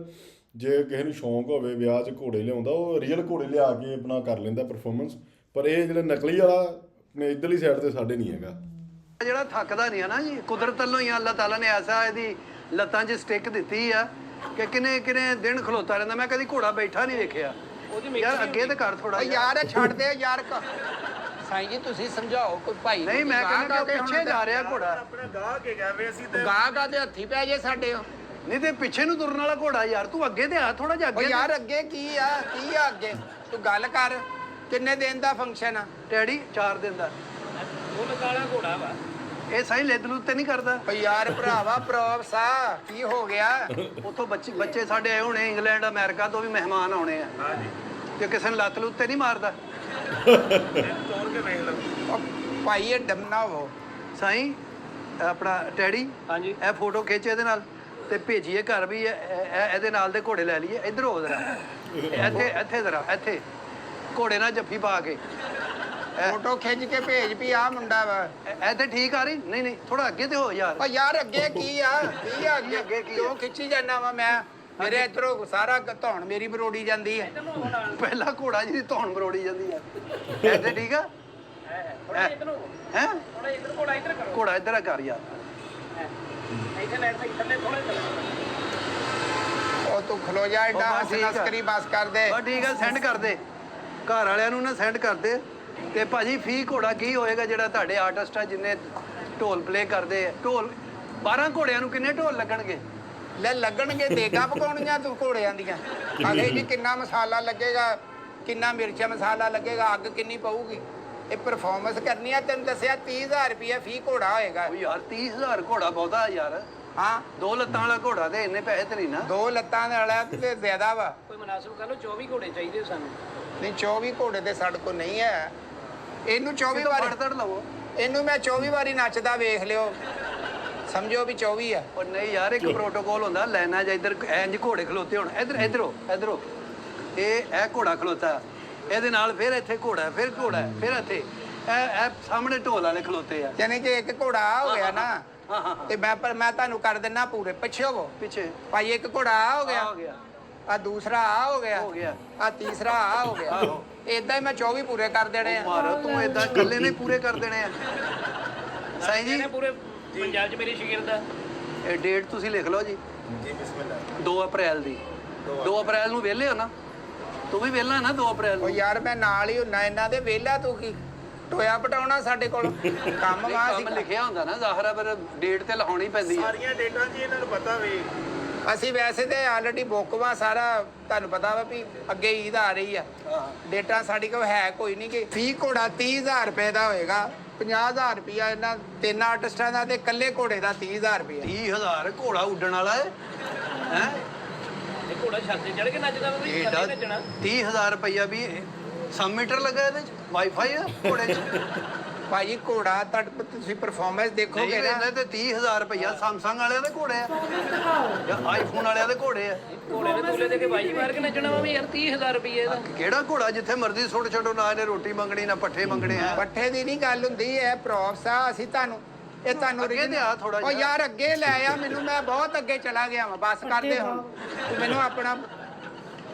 ਜੇ ਕਿਸੇ ਨੂੰ ਸ਼ੌਂਕ ਹੋਵੇ ਵਿਆਹ 'ਚ ਘੋੜੇ ਲਿਆਉਂਦਾ, ਉਹ ਰੀਅਲ ਘੋੜੇ ਲਿਆ ਕੇ ਆਪਣਾ ਕਰ ਲੈਂਦਾ ਪਰਫਾਰਮੈਂਸ। ਪਰ ਇਹ ਜਿਹੜਾ ਨਕਲੀ ਵਾਲਾ ਆਪਣੇ ਇੱਧਰਲੀ ਸਾਈਡ ਤੇ ਸਾਡੇ ਨਹੀਂ ਹੈਗਾ। ਜਿਹੜਾ ਥੱਕਦਾ ਨਹੀਂ ਹੈ ਨਾ ਜੀ, ਕੁਦਰਤ ਵੱਲੋਂ ਹੀ ਅੱਲਾਹ ਤਾਲਾ ਨੇ ਐਸਾ ਇਹਦੀ ਲੱਤਾਂ 'ਚ ਸਟਿਕ ਦਿੱਤੀ ਆ ਕਿ ਕਿਨੇ ਦਿਨ ਖਲੋਤਾ ਰਹਿੰਦਾ। ਮੈਂ ਕਦੀ ਘੋੜਾ ਬੈਠਾ ਨਹੀਂ ਵੇਖਿਆ। ਯਾਰ ਅੱਗੇ ਤੇ ਕਰ ਥੋੜਾ ਯਾਰ ਛੱਡ ਦੇ ਯਾਰ। ਸਾਈਂ ਜੀ ਤੁਸੀਂ ਸਮਝਾਓ ਕੋਈ ਭਾਈ। ਨਹੀਂ ਮੈਂ ਕਹਿੰਦਾ ਪਿੱਛੇ ਜਾ ਰਿਹਾ ਘੋੜਾ। ਆਪਣਾ ਗਾਹ ਕੇ ਗਿਆ ਵੇ ਅਸੀਂ ਤੇ ਗਾਹ ਦੇ ਹੱਥੀ ਪੈ ਜੇ ਸਾਡੇ। ਨਹੀਂ ਤੇ ਪਿੱਛੇ ਨੂੰ ਤੁਰਨ ਵਾਲਾ ਘੋੜਾ ਯਾਰ, ਤੂੰ ਅੱਗੇ ਤੇ ਆ ਥੋੜਾ ਜਿਹਾ ਓ ਅੱਗੇ। ਯਾਰ ਅੱਗੇ ਕੀ ਆ ਅੱਗੇ? ਤੂੰ ਗੱਲ ਕਰ, ਕਿੰਨੇ ਦਿਨ ਦਾ ਫੰਕਸ਼ਨ ਆ? ਡੈਡੀ 4 ਦਿਨ ਦਾ। ਉਹ ਕਾਲਾ ਘੋੜਾ ਵਾ। ਇਹ ਸਾਈਂ ਲਿੱਦ ਲੁੱਦ ਤੇ ਨਹੀਂ ਕਰਦਾ? ਓ ਯਾਰ ਭਰਾਵਾ ਪ੍ਰੋਪਸ ਆ, ਕੀ ਹੋ ਗਿਆ? ਉੱਥੋਂ ਬੱਚੇ ਸਾਡੇ ਆਏ ਹੋਣੇ ਇੰਗਲੈਂਡ ਅਮਰੀਕਾ ਤੋਂ ਵੀ ਮਹਿਮਾਨ ਆਉਣੇ ਆ। ਹਾਂਜੀ ਤੇ ਕਿਸੇ ਨੂੰ ਲੱਤ ਲੁੱਤ ਤੇ ਨਹੀਂ ਮਾਰਦਾ? ਤੋੜ ਕੇ ਵੇਖ ਲਓ। ਓ ਭਾਈ ਇਹ ਡੰਨਾ ਹੋ ਸਾਈਂ ਆਪਣਾ ਡੈਡੀ ਹਾਂਜੀ ਇਹ ਫੋਟੋ ਖਿੱਚ ਇਹਦੇ ਨਾਲ ਤੇ ਭੇਜੀਏ ਘਰ ਵੀ ਇਹਦੇ ਨਾਲ ਦੇ ਘੋੜੇ ਲੈ ਲਈਏ। ਇੱਧਰ ਹੋ ਜ਼ਰਾ, ਇੱਥੇ ਜ਼ਰਾ, ਇੱਥੇ ਘੋੜੇ ਨਾਲ ਜੱਫੀ ਪਾ ਕੇ ਫੋਟੋ ਖਿੱਚ ਕੇ ਭੇਜ ਵੀ ਆ ਮੁੰਡਾ ਵਾ। ਇੱਥੇ ਠੀਕ ਆ ਰਹੀ? ਨਹੀਂ ਥੋੜਾ ਅੱਗੇ ਤੇ ਹੋ ਯਾਰ। ਓ ਯਾਰ ਅੱਗੇ ਕੀ ਆ ਅੱਗੇ ਕੀ ਕਿਉਂ ਖਿੱਚੀ ਜਾਂਦਾ ਵਾ? ਮੈਂ ਮੇਰੇ ਇਧਰੋਂ ਸਾਰਾ ਧੌਣ ਮੇਰੀ ਬਰੋੜੀ ਜਾਂਦੀ ਹੈ। ਪਹਿਲਾ ਘੋੜਾ ਜਿਹਦੀ ਧੌਣ ਮਰੋੜੀ ਜਾਂਦੀ ਆ। ਇੱਥੇ ਠੀਕ ਆ? ਥੋੜਾ ਇੱਧਰ ਨੂੰ, ਹੈ ਥੋੜਾ ਇੱਧਰ ਘੋੜਾ ਇੱਧਰ ਕਰੋ। ਘੋੜਾ ਇੱਧਰ ਕਰ ਯਾਰ। ਇੱਥੇ ਲੈਟ ਤੇ ਇੱਧਰਲੇ ਥੋੜਾ ਉਹ ਤੂੰ ਖਲੋ ਜਾ ਏਡਾ ਬਸ ਹੱਸ ਠੀਕ ਆ। ਨਸਕਰੀ ਬਸ ਕਰ ਦੇ ਬਸ ਠੀਕ ਆ, ਸੈਂਡ ਕਰ ਦੇ ਘਰ ਵਾਲਿਆਂ ਨੂੰ ਨਾ ਸੈਂਡ ਕਰ ਦੇ। ਤੇ ਭਾਜੀ ਫੀ ਘੋੜਾ ਕੀ ਹੋਏਗਾ ਜਿਹੜਾ ਤੁਹਾਡੇ ਆਰਟਿਸਟ ਆ ਜਿੰਨੇ ਢੋਲ ਪਲੇ ਕਰਦੇ ਆ? ਢੋਲ 12 ਘੋੜਿਆਂ ਨੂੰ ਕਿੰਨੇ ਢੋਲ ਲੱਗਣਗੇ? ਲੈ ਲੱਗਣਗੇ ਦੇਗਾ ਪਕਾਉਣੀਆਂ ਤੂੰ ਘੋੜਿਆਂ ਦੀਆਂ ਆਖੇ ਜੀ ਕਿੰਨਾ ਮਸਾਲਾ ਲੱਗੇਗਾ, ਕਿੰਨਾ ਮਿਰਚਾ ਮਸਾਲਾ ਲੱਗੇਗਾ, ਅੱਗ ਕਿੰਨੀ ਪਊਗੀ। ਇਹ ਪਰਫਾਰਮੈਂਸ ਕਰਨੀ ਆ। ਤੈਨੂੰ ਦੱਸਿਆ 30,000 ਰੁਪਇਆ ਫੀ ਘੋੜਾ ਹੋਏਗਾ। ਉਹ ਯਾਰ 30,000 ਘੋੜਾ ਬਹੁਤਾ ਯਾਰ। ਹਾਂ 2 ਲੱਤਾਂ ਵਾਲਾ ਘੋੜਾ ਤੇ ਇੰਨੇ ਪੈਸੇ ਤੇ ਨਹੀਂ ਨਾ। 2 ਲੱਤਾਂ ਵਾਲਾ ਤੇ ਜ਼ਿਆਦਾ ਵਾ। ਕੋਈ ਮੁਨਾਸਿਬ ਕਰ ਲਓ 24 ਘੋੜੇ ਚਾਹੀਦੇ ਸਾਨੂੰ। ਨਹੀਂ 24 ਘੋੜੇ ਤੇ ਸਾਡੇ ਕੋਲ ਨਹੀਂ ਹੈ। ਇਹਨੂੰ 24 ਕਿਤੋਂ ਵਾਰੀ ਫੜ ਲਵੋ। ਇਹਨੂੰ ਮੈਂ 24 ਵਾਰੀ ਨੱਚਦਾ ਵੇਖ ਲਿਓ, ਸਮਝੋ ਵੀ 24 ਆ। ਉਹ ਨਹੀਂ ਯਾਰ, ਇੱਕ ਪ੍ਰੋਟੋਕੋਲ ਹੁੰਦਾ ਲੈਣਾ ਜਾਂ ਇੱਧਰ ਇੰਜ ਘੋੜੇ ਖਲੋਤੇ ਹੋਣ। ਇਧਰੋਂ ਇਹ ਘੋੜਾ ਖਲੋਤਾ, ਇਹਦੇ ਨਾਲ ਫਿਰ ਇੱਥੇ ਘੋੜਾ, ਫਿਰ ਘੋੜਾ, ਫਿਰ ਇੱਥੇ ਇਹ ਸਾਹਮਣੇ ਢੋਲ ਵਾਲੇ ਖਲੋਤੇ ਆ। ਯਾਨੀ ਕਿ ਇੱਕ ਘੋੜਾ ਆ ਹੋ ਗਿਆ ਨਾ। ਹਾਂ ਹਾਂ ਤੇ ਮੈਂ ਤੁਹਾਨੂੰ ਕਰ ਦਿੰਨਾ ਪੂਰੇ ਪਿੱਛੇ ਹੋਵੋ ਪਿੱਛੇ ਭਾਈ। ਇੱਕ ਘੋੜਾ ਆ ਹੋ ਆ ਹੋ ਗਿਆ, ਗਿਆ ਆ ਦੂਸਰਾ ਆ ਹੋ ਗਿਆ, ਹੋ ਗਿਆ। ਆ ਤੀਸਰਾ ਆ ਹੋ ਗਿਆ। ਆਹੋ। ਇਦਾਂ ਹੀ ਮੈਂ 24 ਪੂਰੇ ਕਰ ਦੇਣੇ ਆ। ਮਾਰੋ ਤੂੰ ਇਦਾਂ ਇਕੱਲੇ ਨੇ ਪੂਰੇ ਕਰ ਦੇਣੇ ਆ। ਸਾਈਂ ਜੀ ਇਹਨੇ ਪੂਰੇ ਪੰਜਾਬ 'ਚ ਮੇਰੀ ਸ਼ਾਗਿਰਦ ਆ। ਇਹ ਡੇਟ ਤੁਸੀਂ ਲਿਖ ਲਓ ਜੀ। ਜੀ ਬਿਸਮਿਲ੍ਲਾ। 2 ਅਪ੍ਰੈਲ ਦੀ। 2 ਅਪ੍ਰੈਲ ਨੂੰ ਵਿਹਲੇ ਹੋ ਨਾ? ਤੂੰ ਵੀ ਵਿਹਲਾ ਨਾ 2 ਅਪ੍ਰੈਲ ਉਹ ਨੂੰ? ਯਾਰ ਮੈਂ ਨਾਲ ਹੀ ਹੁੰਨਾ ਇਹਨਾਂ ਦੇ, ਵਿਹਲਾ ਤੂੰ ਕੀ ਟੋਇਆ ਪਟਾਉਣਾ ਸਾਡੇ ਕੋਲ ਕੰਮ ਵਾ ਕੰਮ ਲਿਖਿਆ ਹੁੰਦਾ ਨਾ ਜ਼ਾਹਰ ਆ, ਪਰ ਡੇਟ ਤੇ ਲਾਉਣੀ ਪੈਂਦੀ ਆ। ਸਾਰੀਆਂ ਡੇਟਾਂ ਜੀ ਇਹਨਾਂ ਨੂੰ ਪਤਾ ਵੀ। ਅਸੀਂ ਵੈਸੇ ਤੇ ਆਲਰੇਡੀ ਬੁੱਕ ਵਾ ਸਾਰਾ, ਤੁਹਾਨੂੰ ਪਤਾ ਵਾ ਵੀ ਅੱਗੇ ਈਦ ਆ ਰਹੀ ਆ। ਡੇਟਾ ਸਾਡੀ ਕੋਲ ਹੈ ਕੋਈ ਨਹੀਂ ਕਿ ਫੀ ਘੋੜਾ 30,000 ਰੁਪਏ ਦਾ ਹੋਏਗਾ। 50,000 ਰੁਪਇਆ ਇਹਨਾਂ 3 ਆਰਟਿਸਟਾਂ ਦਾ ਤੇ ਇਕੱਲੇ ਘੋੜੇ ਦਾ 30,000 ਰੁਪਇਆ। 30,000 ਘੋੜਾ ਉੱਡਣ ਵਾਲਾ ਹੈ ਹੈ। ਇਹ ਘੋੜਾ ਛੱਤ ਤੇ ਚੜ ਕੇ ਨੱਚਦਾ ਵਾ ਵੀ ਥੱਲੇ ਨੱਚਣਾ। 30,000 ਰੁਪਈਆ ਵੀ 100 ਮੀਟਰ ਲੱਗਾ ਇਹਦੇ ਚ? ਵਾਈਫਾਈ ਆ ਘੋੜੇ ਚ? ਭਾਜੀ ਘੋੜਾ ਤੁਸੀਂ ਪਰਫਾਰਮੈਂਸ ਦੇਖੋਗੇ ਨਹੀਂ ਨਾ। ਇਹਦੇ ਤੇ 30,000 ਰੁਪਈਆ ਸੈਮਸੰਗ ਵਾਲਿਆਂ ਦੇ ਘੋੜੇ ਆ ਜਾਂ ਆਈਫੋਨ ਵਾਲਿਆਂ ਦੇ ਘੋੜੇ ਆ। ਘੋੜੇ ਦੇ ਤੂਲੇ ਦੇ ਕੇ ਬਾਜੀ ਮਾਰ ਕੇ ਨੱਚਣਾ ਵਾ ਵੀ ਯਾਰ 30,000 ਰੁਪਏ ਦਾ। ਕਿਹੜਾ ਘੋੜਾ ਜਿੱਥੇ ਮਰਜ਼ੀ ਸੁੱਟ ਛੱਡੋ, ਨਾ ਇਹਨੇ ਰੋਟੀ ਮੰਗਣੀ ਨਾ ਪੱਠੇ ਮੰਗਣੇ ਆ। ਪੱਠੇ ਦੀ ਨਹੀਂ ਗੱਲ ਹੁੰਦੀ ਹੈ ਪ੍ਰੋਫਸ ਆ। ਅਸੀਂ ਤੁਹਾਨੂੰ ਇਹ ਤੁਹਾਨੂੰ ਅੱਗੇ ਤੇ ਆ ਥੋੜ੍ਹਾ ਉਹ ਜਿਹਾ। ਯਾਰ ਅੱਗੇ ਲੈ ਆ ਮੈਨੂੰ, ਮੈਂ ਬਹੁਤ ਅੱਗੇ ਚਲਾ ਗਿਆ ਵਾਂ। ਬਸ ਕਰਦੇ ਹੁਣ ਤੂੰ ਮੈਨੂੰ ਆਪਣਾ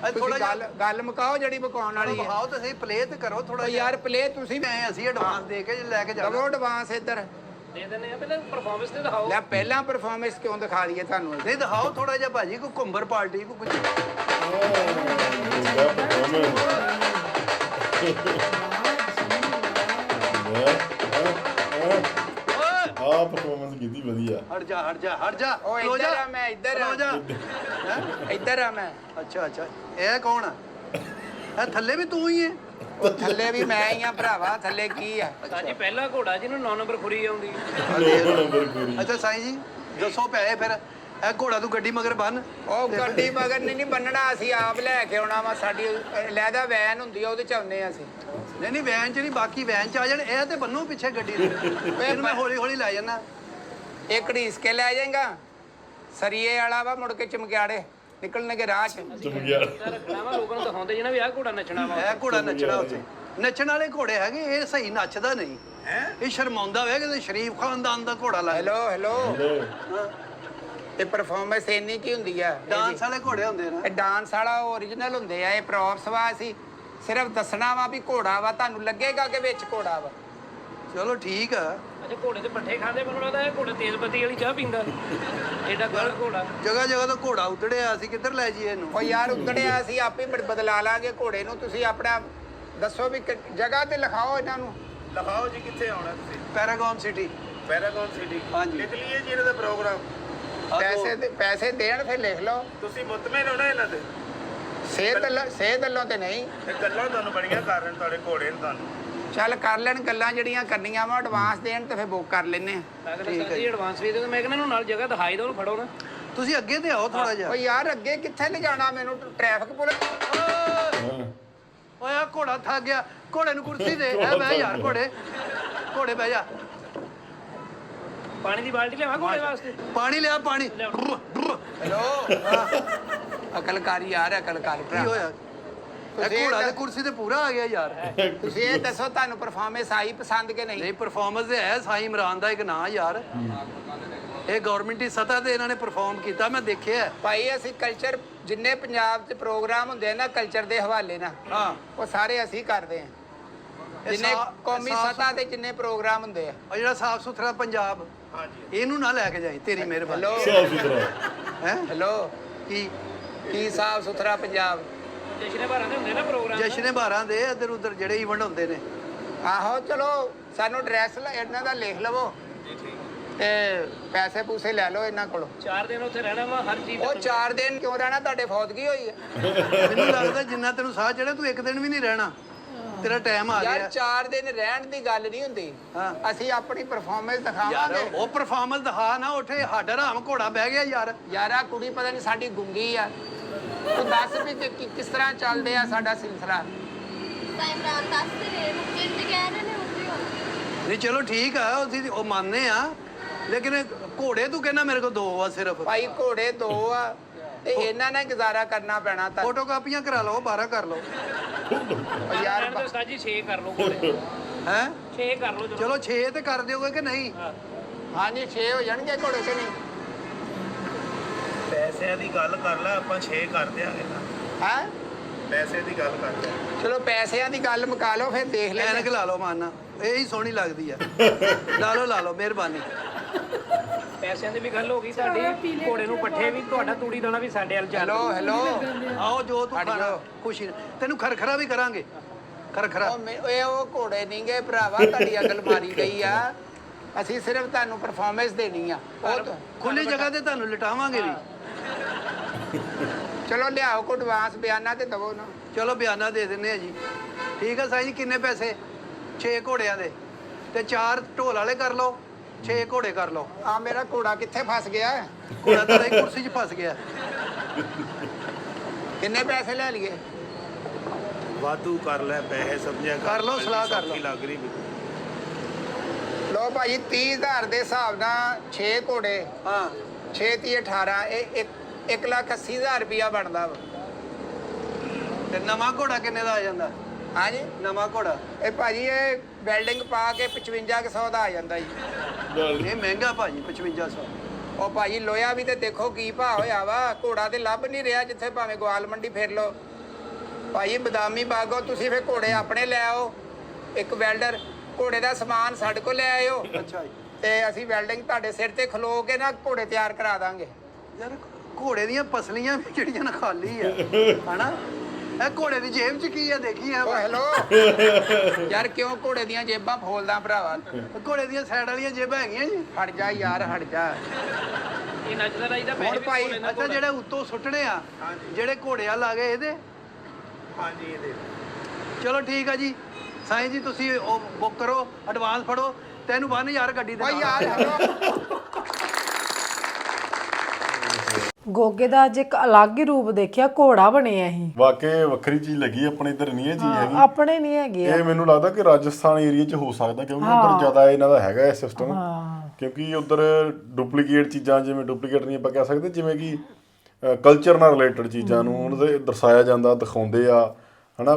ਥੋੜਾ ਤੁਸੀਂ ਜਿਹਾ ਗੱਲ ਮੁਕਾਓ ਜਿਹੜੀ ਮੁਕਾਉਣ ਵਾਲੀ ਹੈ। ਵਿਖਾਓ ਤਾਂ ਸਹੀ, ਪਲੇ ਤੇ ਕਰੋ ਥੋੜਾ ਉਹ ਯਾਰ ਪਲੇ ਤੁਸੀਂ ਵੀ ਅਸੀਂ ਐਡਵਾਂਸ ਦੇ ਕੇ ਲੈ ਕੇ ਦਵੋ ਜਾਣਾ। ਐਡਵਾਂਸ ਇੱਧਰ। ਦੇ ਦਿੰਦੇ ਆ ਪਹਿਲਾਂ ਪਰਫਾਰਮੈਂਸ ਤੇ ਦਿਖਾਓ। ਲੈ ਪਹਿਲਾਂ ਪਰਫਾਰਮੈਂਸ ਕਿਉਂ ਦਿਖਾ ਦਈਏ ਤੁਹਾਨੂੰ? ਨਹੀਂ ਦਿਖਾਓ ਥੋੜਾ ਜਿਹਾ ਭਾਜੀ, ਕੋਈ ਘੁੰਬਰ ਪਾਰਟੀ ਕੋਈ ਕੁਝ। ਆ ਪਰਫਾਰਮੈਂਸ ਕੀਤੀ ਵਧੀਆ। ਹਟ ਜਾ ਹਟ ਜਾ ਹਟ ਜਾ। ਉਹ ਖਲੋ ਇੱਧਰ ਜਾ, ਆ, ਮੈਂ ਇੱਧਰ ਆ। ਖਲੋ ਜਾ। ਹੈਂ? ਇੱਧਰ ਆ ਮੈਂ। ਅੱਛਾ ਅੱਛਾ, ਇਹ ਕੌਣ ਆ? ਇਹ ਥੱਲੇ ਵੀ ਤੂੰ ਹੀ ਹੈ? ਉਹ ਥੱਲੇ ਵੀ ਮੈਂ ਹੀ ਆ ਭਰਾਵਾ। ਥੱਲੇ ਕੀ ਆ? ਸਾਜੀ ਪਹਿਲਾ ਘੋੜਾ ਜਿਹਨੂੰ 9 ਨੰਬਰ ਖੁਰੀ ਆਉਂਦੀ। ਨੰਬਰ ਪੂਰੀ। ਅੱਛਾ ਸਾਈਂ ਜੀ ਦੱਸੋ ਪੈਸੇ ਫਿਰ। ਇਹ ਘੋੜਾ ਤੂੰ ਗੱਡੀ ਮਗਰ ਬੰਨ। ਉਹ ਗੱਡੀ ਮਗਰ ਨਹੀਂ ਬੰਨਣਾ, ਅਸੀਂ ਆਪ ਲੈ ਕੇ ਆਉਣਾ ਵਾ। ਸਾਡੀ ਲੈਦਾ ਵੈਨ ਹੁੰਦੀ ਆ, ਉਹਦੇ ਚ ਆਉਂਦੇ ਆ ਅਸੀਂ। ਨਹੀਂ ਨਹੀਂ ਵੈਨ ਚ ਨਹੀਂ, ਬਾਕੀ ਵੈਨ ਚ ਆ ਜਾਣ। ਇਹ ਤੇ ਬੰਨੋ ਪਿੱਛੇ ਗੱਡੀ ਦੇ। ਇਹਨੂੰ ਮੈਂ ਹੌਲੀ ਹੌਲੀ ਲੈ ਜਾਣਾ। ਇਹ ਘੜੀਸ ਕੇ ਲੈ ਜਾਏਗਾ। ਸਰੀਏ ਵਾਲਾ ਵਾ, ਮੁੜ ਕੇ ਚਮਕਿਆੜੇ ਨਿਕਲਣਗੇ ਰਾਹ ਚ। ਚੁੱਪ ਗਿਆ। ਰੱਖਣਾ ਵਾ ਲੋਕਾਂ ਨੂੰ ਦਿਖਾਉਂਦੇ ਜਿਹਨਾਂ ਵੀ ਆਹ ਘੋੜਾ ਨੱਚਣਾ ਵਾ। ਇਹ ਘੋੜਾ ਨੱਚਣਾ ਉੱਥੇ। ਨੱਚਣ ਵਾਲੇ ਘੋੜੇ ਹੈਗੇ, ਇਹ ਸਹੀ ਨੱਚਦਾ ਨਹੀਂ। ਇਹ ਸ਼ਰਮਾਉਂਦਾ ਵੇ ਕਿ ਸ਼ਰੀਫ ਖਾਨਦਾਨ ਦਾ ਘੋੜਾ ਲੱਗਦਾ। ਹੈਲੋ ਇਹ ਪਰਫਾਰਮੈਂਸ ਇੰਨੀ ਕੀ ਹੁੰਦੀ ਆ? ਡਾਂਸ ਵਾਲੇ ਘੋੜੇ ਹੁੰਦੇ ਨਾ। ਇਹ ਡਾਂਸ ਵਾਲਾ ਓਰੀਜਨਲ ਹੁੰਦੇ ਆ। ਇਹ ਪ੍ਰੋਪਸ ਵਾ। ਅਸੀਂ ਸਿਰਫ ਦੱਸਣਾ ਵਾ ਵੀ ਘੋੜਾ ਵਾ, ਤੁਹਾਨੂੰ ਲੱਗੇਗਾ ਕਿ ਵਿੱਚ ਘੋੜਾ ਵਾ। ਚਲੋ ਠੀਕ ਆ। ਅੱਛਾ ਘੋੜੇ ਤੇ ਪੱਠੇ ਖਾਂਦੇ, ਮੈਨੂੰ ਲੱਗਦਾ ਇਹ ਘੋੜਾ ਤੇਜ਼ ਪੱਤੀ ਵਾਲੀ ਚਾਹ ਪੀਂਦਾ। ਐਡਾ ਗਲ ਘੋੜਾ। ਜਗ੍ਹਾ ਜਗ੍ਹਾ ਤੋਂ ਘੋੜਾ ਉਤੜਿਆ, ਅਸੀਂ ਕਿੱਧਰ ਲੈ ਜਾਈਏ ਇਹਨੂੰ? ਉਹ ਯਾਰ ਉਤੜਿਆ, ਅਸੀਂ ਆਪੇ ਬਦਲਾ ਲਾਂਗੇ ਘੋੜੇ ਨੂੰ। ਤੁਸੀਂ ਆਪਣਾ ਦੱਸੋ ਵੀ ਜਗ੍ਹਾ ਤੇ ਲਿਖਾਓ ਇਹਨਾਂ ਨੂੰ। ਲਿਖਾਓ ਜੀ ਕਿੱਥੇ ਆਉਣਾ ਤੁਸੀਂ? ਪੈਰਾਗਨ ਸਿਟੀ। ਪੈਰਾਗਨ ਸਿਟੀ। ਹਾਂਜੀ। ਲਿਖ ਲਈਏ ਜੀ ਇਹਨਾਂ ਦਾ ਪ੍ਰੋਗਰਾਮ। ਪੈਸੇ ਦੇਣ ਫਿਰ ਲਿਖ ਲਓ। ਤੁਸੀਂ ਮੁਤਮਿਨ ਹੋ ਨਾ ਇਹਨਾਂ ਤੇ? ਸਿਹਤ ਵੱਲੋਂ ਤੇ ਨਹੀਂ। ਇਹ ਗੱਲਾਂ ਤੁਹਾਨੂੰ ਬੜੀਆਂ ਕਰ ਰਹੇ ਨੇ ਤੁਹਾਡੇ ਘੋੜੇ ਨੇ ਤੁਹਾਨੂੰ। ਚੱਲ ਕਰ ਲੈਣ ਗੱਲਾਂ ਜਿਹੜੀਆਂ ਕਰਨੀਆਂ ਵਾ। ਐਡਵਾਂਸ ਦੇਣ ਤੇ ਫਿਰ ਬੁੱਕ ਕਰ ਲੈਨੇ ਆ। ਮੈਂ ਕਹਿੰਦਾ ਸਾਜੀ ਐਡਵਾਂਸ ਵੀ ਦੇ ਦਿਓ। ਮੈਂ ਕਹਿੰਦਾ ਇਹਨੂੰ ਨਾਲ ਜਗ੍ਹਾ ਦਿਖਾਈ ਦਿਓ, ਉਹਨੂੰ ਫੜੋ ਨਾ। ਤੁਸੀਂ ਅੱਗੇ ਤੇ ਆਓ ਥੋੜਾ ਜਿਹਾ। ਓ ਯਾਰ ਅੱਗੇ ਕਿੱਥੇ ਲਿਜਾਣਾ ਮੈਨੂੰ? Traffic police. ਓਏ ਆ ਘੋੜਾ ਥੱਕ ਗਿਆ। ਘੋੜੇ ਨੂੰ ਕੁਰਸੀ ਦੇ। ਐ ਬਹਿ ਯਾਰ ਘੋੜੇ ਬਹਿ ਜਾ। ਪਾਣੀ ਦੀ ਬਾਲਟੀ ਲਿਆਵਾਂ ਘੋੜੇ ਵਾਸਤੇ? ਪਾਣੀ ਲਿਆ ਪਾਣੀ। ਹੈਲੋ ਅਕਲਕਾਰੀ ਯਾਰ, ਅਕਲਕਾਰੀ ਕੀ ਹੋਇਆ? ਇਹ ਘੋੜਾ ਤੇ ਕੁਰਸੀ ਤੇ ਪੂਰਾ ਆ ਗਿਆ ਯਾਰ। ਤੁਸੀਂ ਇਹ ਦੱਸੋ ਤੁਹਾਨੂੰ ਪਰਫਾਰਮੈਂਸ ਆਈ ਪਸੰਦ ਕਿ ਨਹੀਂ? ਨਹੀਂ ਪਰਫਾਰਮੈਂਸ ਤੇ ਹੈ। ਸਾਈਂ ਇਮਰਾਨ ਦਾ ਇੱਕ ਨਾਂ ਯਾਰ। ਇਹ ਗਵਰਨਮੈਂਟੀ ਸਤਹ ਤੇ ਇਹਨਾਂ ਨੇ ਪਰਫਾਰਮ ਕੀਤਾ, ਮੈਂ ਦੇਖਿਆ। ਭਾਈ ਅਸੀਂ ਕਲਚਰ ਜਿੰਨੇ ਪੰਜਾਬ 'ਚ ਪ੍ਰੋਗਰਾਮ ਹੁੰਦੇ ਆ ਨਾ ਕਲਚਰ ਦੇ ਹਵਾਲੇ ਨਾਲ, ਹਾਂ ਉਹ ਸਾਰੇ ਅਸੀਂ ਕਰਦੇ ਆ। ਜਿੰਨੇ ਕੌਮੀ ਸਤਹ ਤੇ ਜਿੰਨੇ ਪ੍ਰੋਗਰਾਮ ਹੁੰਦੇ ਆ। ਉਹ ਜਿਹੜਾ ਸਾਫ ਸੁਥਰਾ ਪੰਜਾਬ, ਇਹਨੂੰ ਨਾ ਲੈ ਕੇ ਜਾਈ, ਤੇਰੀ ਮਿਹਰਬਾਨੀ। ਹੈਲੋ ਸਾਫ ਸੁਥਰਾ। ਹੈ ਹੈਲੋ ਕੀ? ਕੀ ਸਾਫ ਸੁਥਰਾ ਪੰਜਾਬ। ਜਸ਼ਨੇ ਭਾਰਾਂ ਦੇ ਹੁੰਦੇ ਨਾ ਪ੍ਰੋਗਰਾਮ ਜਸ਼ਨੇ 12 ਦੇ ਇੱਧਰ ਉੱਧਰ ਜਿਹੜੇ ਈਵੈਂਟ ਹੁੰਦੇ ਨੇ। ਆਹੋ ਚਲੋ ਸਾਨੂੰ ਐਡਰੈਸ ਇਹਨਾਂ ਦਾ ਲਿਖ ਲਵੋ ਤੇ ਪੈਸੇ ਪੂਸੇ ਲੈ ਲਓ ਇਹਨਾਂ ਕੋਲੋਂ। 4 ਦਿਨ ਉੱਥੇ ਰਹਿਣਾ ਵਾ ਹਰ ਚੀਜ਼ ਉਹ 4 ਦਿਨ ਕਿਉਂ ਰਹਿਣਾ? ਤੁਹਾਡੇ ਫੌਤਗੀ ਹੋਈ ਹੈ। ਮੈਨੂੰ ਲੱਗਦਾ ਜਿੰਨਾ ਤੈਨੂੰ ਸਾਹ ਚੜਿਆ ਤੂੰ ਇੱਕ ਦਿਨ ਵੀ ਨਹੀਂ ਰਹਿਣਾ, ਤੇਰਾ ਟਾਈਮ ਆ ਯਾਰ ਗਿਆ। 4 ਦਿਨ ਰਹਿਣ ਦੀ ਗੱਲ ਨਹੀਂ ਹੁੰਦੀ। ਹਾਂ। ਅਸੀਂ ਆਪਣੀ ਪਰਫਾਰਮੈਂਸ ਯਾਰ ਦਿਖਾਵਾਂਗੇ। ਉਹ ਪਰਫਾਰਮੈਂਸ ਦਿਖਾ ਨਾ, ਉੱਥੇ ਸਾਡਾ ਰਾਮ ਘੋੜਾ ਬਹਿ ਗਿਆ ਯਾਰ। ਯਾਰਾ ਕੁੜੀ ਪਤਾ ਨਹੀਂ ਸਾਡੀ ਗੁੰਗੀ ਆ। ਤੂੰ ਦੱਸ ਵੀ ਕਿਸ ਤਰ੍ਹਾਂ ਚੱਲਦੇ ਆ ਸਾਡਾ ਸਿਲਸਿਲਾ। ਇਮਰਾਨ ਦੱਸ ਤੇ ਰਹੇ ਮੁਕਤਿਰ ਤੇ ਕਹਿ ਰਹੇ ਨੇ ਉੱਥੇ ਹੋ। ਨਹੀਂ ਚਲੋ ਠੀਕ ਆ, ਉਹ ਮੰਨਦੇ ਆ, ਲੇਕਿਨ ਘੋੜੇ ਤੂੰ ਕਹਿੰਦਾ ਮੇਰੇ ਕੋਲ 2 ਆ ਸਿਰਫ। ਭਾਈ ਘੋੜੇ 2 ਆ ਤੇ ਇਹਨਾਂ ਨਾਲ ਗੁਜ਼ਾਰਾ ਕਰਨਾ ਪੈਣਾ ਤਾਂ। ਫੋਟੋ ਕਾਪੀਆਂ ਕਰਾ ਲਓ, 12 ਕਰ ਲਓ। ਯਾਰ ਯਾਰ ਸਾਜੀ 6 ਕਰ ਲਓ ਕੋਲੇ ਹੈ 6 ਕਰ ਲਓ ਚਲੋ 6 ਤੇ ਕਰ ਦਿਓਗੇ ਕਿ ਨਹੀਂ? ਹਾਂਜੀ 6 ਹੋ ਜਾਣਗੇ ਘੋੜੇ ਕਿ ਨਹੀਂ? ਪੈਸਿਆਂ ਦੀ ਗੱਲ ਕਰ ਲੈ, ਆਪਾਂ 6 ਕਰ ਦਿਆਂਗੇ ਨਾ। ਹੈ ਪੈਸੇ ਦੀ ਗੱਲ ਕਰ ਲੈ। ਚਲੋ ਪੈਸਿਆਂ ਦੀ ਗੱਲ ਮੁਕਾ ਲਓ ਫਿਰ ਦੇਖ ਐਨਕ ਲੈਣੇ। ਲਾ ਲਓ ਮਾਨਾ, ਇਹੀ ਸੋਹਣੀ ਲੱਗਦੀ ਆ। ਲਾ ਲਓ ਮਿਹਰਬਾਨੀ। ਪੈਸਿਆਂ ਦੀ ਵੀ ਗੱਲ ਹੋ ਗਈ ਸਾਡੀ। ਘੋੜੇ ਨੂੰ ਪੱਠੇ ਵੀ ਤੁਹਾਡਾ ਤੂੜੀ ਦਾਣਾ ਵੀ ਸਾਡੇ ਵੱਲ ਚੱਲ। ਹੈਲੋ ਆਓ ਜੋ ਤੂੰ ਹਟ ਖਾਣਾ ਜਾਓ। ਖੁਸ਼ੀ ਨਾਲ। ਤੈਨੂੰ ਖਰਖਰਾ ਵੀ ਕਰਾਂਗੇ, ਖਰਖਰਾ। ਉਹ ਘੋੜੇ ਨਹੀਂ ਗਏ ਭਰਾਵਾ, ਤੁਹਾਡੀ ਅਕਲ ਮਾਰੀ ਗਈ ਆ। ਅਸੀਂ ਸਿਰਫ ਤੁਹਾਨੂੰ ਪਰਫਾਰਮੈਂਸ ਦੇਣੀ ਆ। ਉਹ ਖੁੱਲੀ ਜਗ੍ਹਾ ਤੇ ਤੁਹਾਨੂੰ ਲਟਾਵਾਂਗੇ ਵੀ। ਚਲੋ ਲਿਆਓ ਕੋ ਐਡਵਾਂਸ ਬਿਆਨਾ ਤੇ ਦਵੋ ਨਾ। ਚਲੋ ਬਿਆਨਾ ਦੇ ਦਿੰਨੇ ਆ ਜੀ। ਠੀਕ ਆ ਸਾਈਂ ਜੀ, ਕਿੰਨੇ ਪੈਸੇ? 6 ਘੋੜਿਆਂ ਦੇ ਤੇ 4 ਢੋਲ ਵਾਲੇ ਕਰ ਲਓ, 6 ਘੋੜੇ ਕਰ ਲਓ। ਆ ਮੇਰਾ ਘੋੜਾ ਕਿੱਥੇ ਫਸ ਗਿਆ? ਘੋੜਾ ਤਾਂ ਇਹ ਕੁਰਸੀ 'ਚ ਫਸ ਗਿਆ। ਕਿੰਨੇ ਪੈਸੇ ਲੈ ਲਈਏ? ਵਾਧੂ ਕਰ ਲੈ ਪੈਸੇ, ਸਮਝਿਆ ਕਰ ਲਓ, ਸਲਾਹ ਕਰ ਲਓ। ਲੱਗ ਰਹੀ ਲੋ ਭਾਜੀ 30,000 ਦੇ ਹਿਸਾਬ ਨਾਲ 6 ਘੋੜੇ, ਹਾਂ 6 30 18, ਇਹ 1,80,000 ਰੁਪਇਆ ਬਣਦਾ ਵਾ। ਤੇ ਨਵਾਂ ਘੋੜਾ ਕਿੰਨੇ ਦਾ ਆ ਜਾਂਦਾ? ਹਾਂਜੀ ਨਵਾਂ ਘੋੜਾ ਇਹ ਭਾਜੀ ਇਹ ਵੈਲਡਿੰਗ ਪਾ ਕੇ 5500 ਦਾ ਆ ਜਾਂਦਾ ਜੀ। ਇਹ ਮਹਿੰਗਾ ਭਾਜੀ, 5500। ਉਹ ਭਾਜੀ ਲੋਹਾ ਵੀ ਤੇ ਦੇਖੋ ਕੀ ਭਾਅ ਹੋਇਆ ਵਾ। ਘੋੜਾ ਤੇ ਲੱਭ ਨਹੀਂ ਰਿਹਾ, ਜਿੱਥੇ ਭਾਵੇਂ ਗਵਾਲ ਮੰਡੀ ਫਿਰ ਲਓ। ਭਾਜੀ ਬਦਾਮੀ ਬਾਗੋ ਤੁਸੀਂ ਫਿਰ ਘੋੜੇ ਆਪਣੇ ਲੈ ਆਓ, ਇੱਕ ਵੈਲਡਰ, ਘੋੜੇ ਦਾ ਸਮਾਨ ਸਾਡੇ ਕੋਲ ਲੈ ਆਇਓ ਅੱਛਾ ਜੀ। ਤੇ ਅਸੀਂ ਵੈਲਡਿੰਗ ਤੁਹਾਡੇ ਸਿਰ ਤੇ ਖਲੋ ਕੇ ਨਾ ਘੋੜੇ ਤਿਆਰ ਕਰਾ ਦਾਂਗੇ। ਯਾਰ ਘੋੜੇ ਦੀਆਂ ਪਸਲੀਆਂ ਵੀ ਜਿਹੜੀਆਂ ਨਾ ਖਾਲੀ ਆ ਹਨਾ, ਇਹ ਘੋੜੇ ਦੀ ਜੇਬ 'ਚ ਕੀ ਆ ਦੇਖੀ ਆ। ਓ ਹੈਲੋ ਯਾਰ ਕਿਉਂ ਘੋੜੇ ਦੀਆਂ ਜੇਬਾਂ ਫੋਲਦਾ ਭਰਾਵਾ? ਘੋੜੇ ਦੀਆਂ ਸਾਈਡ ਵਾਲੀਆਂ ਜੇਬਾਂ ਹੈਗੀਆਂ ਜੀ। ਹਟ ਜਾ ਯਾਰ ਹਟ ਜਾ। ਇਹ ਨੱਚਦਾ ਰਾਈਦਾ ਹੁਣ ਭਾਈ, ਅੱਛਾ ਜਿਹੜੇ ਉੱਤੋਂ ਸੁੱਟਣੇ ਆ, ਜਿਹੜੇ ਘੋੜੇ ਆ ਲਾ ਗਏ ਇਹਦੇ। ਹਾਂਜੀ ਇਹਦੇ ਚਲੋ ਠੀਕ ਆ ਜੀ ਸਾਈਂ ਜੀ, ਤੁਸੀਂ ਉਹ ਬੁੱਕ ਕਰੋ, ਐਡਵਾਂਸ ਫੜੋ, ਤੈਨੂੰ 1000 ਗੱਡੀ ਦੇ ਓ ਨਾਲ। ਯਾਰ ਹੈਲੋ ਗੋਗੇ ਦਾ ਅੱਜ ਇੱਕ ਅਲੱਗ ਹੀ ਰੂਪ ਦੇਖਿਆ, ਘੋੜਾ ਬਣਿਆ ਸੀ। ਵਾਕਈ ਵੱਖਰੀ ਚੀਜ਼ ਲੱਗੀ ਆਪਣੇ ਇੱਧਰ ਨਹੀਂ ਇਹ ਚੀਜ਼ ਹੈਗੀ। ਆਪਣੇ ਨਹੀਂ ਹੈਗੇ ਆ। ਇਹ ਮੈਨੂੰ ਲੱਗਦਾ ਕਿ ਰਾਜਸਥਾਨ ਏਰੀਆ 'ਚ ਹੋ ਸਕਦਾ, ਕਿਉਂਕਿ ਉੱਧਰ ਜ਼ਿਆਦਾ ਇਹਨਾਂ ਦਾ ਹੈਗਾ ਇਹ ਸਿਸਟਮ। ਹਾਂ ਕਿਉਂਕਿ ਉੱਧਰ ਡੁਪਲੀਕੇਟ ਚੀਜ਼ਾਂ, ਜਿਵੇਂ ਡੁਪਲੀਕੇਟ ਨਹੀਂ ਆਪਾਂ ਕਹਿ ਸਕਦੇ, ਜਿਵੇਂ ਕਿ ਕਲਚਰ ਨਾਲ ਰਿਲੇਟਡ ਚੀਜ਼ਾਂ ਨੂੰ ਉਹਨਾਂ ਦੇ ਦਰਸਾਇਆ ਜਾਂਦਾ, ਦਿਖਾਉਂਦੇ ਆ ਹਨਾ,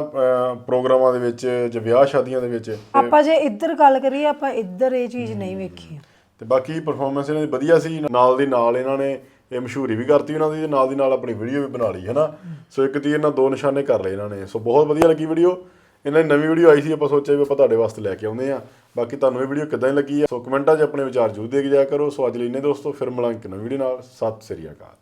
ਪ੍ਰੋਗਰਾਮਾਂ ਦੇ ਵਿੱਚ ਜਾਂ ਵਿਆਹ ਸ਼ਾਦੀਆਂ ਦੇ ਵਿੱਚ। ਆਪਾਂ ਜੇ ਇੱਧਰ ਗੱਲ ਕਰੀਏ, ਆਪਾਂ ਇੱਧਰ ਇਹ ਚੀਜ਼ ਨਹੀਂ ਵੇਖੀ। ਤੇ ਬਾਕੀ ਪਰਫਾਰਮੈਂਸ ਇਹਨਾਂ ਦੀ ਵਧੀਆ ਸੀ। ਨਾਲ ਦੀ ਨਾਲ ਇਹਨਾਂ ਨੇ ਇਹ ਮਸ਼ਹੂਰੀ ਵੀ ਕਰਤੀ ਉਹਨਾਂ ਦੀ, ਨਾਲ ਦੀ ਨਾਲ ਆਪਣੀ ਵੀਡੀਓ ਵੀ ਬਣਾ ਲਈ ਹਨਾ। ਸੋ ਇੱਕ ਤੀਰ ਨਾਲ 2 ਨਿਸ਼ਾਨੇ ਕਰ ਲਏ ਇਹਨਾਂ ਨੇ। ਸੋ ਬਹੁਤ ਵਧੀਆ ਲੱਗੀ ਵੀਡੀਓ। ਇਹਨਾਂ ਦੀ ਨਵੀਂ ਵੀਡੀਓ ਆਈ ਸੀ, ਆਪਾਂ ਸੋਚਿਆ ਵੀ ਆਪਾਂ ਤੁਹਾਡੇ ਵਾਸਤੇ ਲੈ ਕੇ ਆਉਂਦੇ ਆ। ਬਾਕੀ ਤੁਹਾਨੂੰ ਇਹ ਵੀਡੀਓ ਕਿੱਦਾਂ ਲੱਗੀ ਆ, ਸੋ ਕਮੈਂਟਾਂ 'ਚ ਆਪਣੇ ਵਿਚਾਰ ਜ਼ਰੂਰ ਦੇ ਕੇ ਜਾਇਆ ਕਰੋ। ਸੋ ਅੱਜ ਲਈ ਇੰਨੇ ਦੋਸਤੋ, ਫਿਰ ਮਿਲਾਂਗੇ ਇੱਕ ਨਵੀਂ ਵੀਡੀਓ ਨਾਲ। ਸਤਿ ਸ੍ਰੀ ਅਕਾਲ।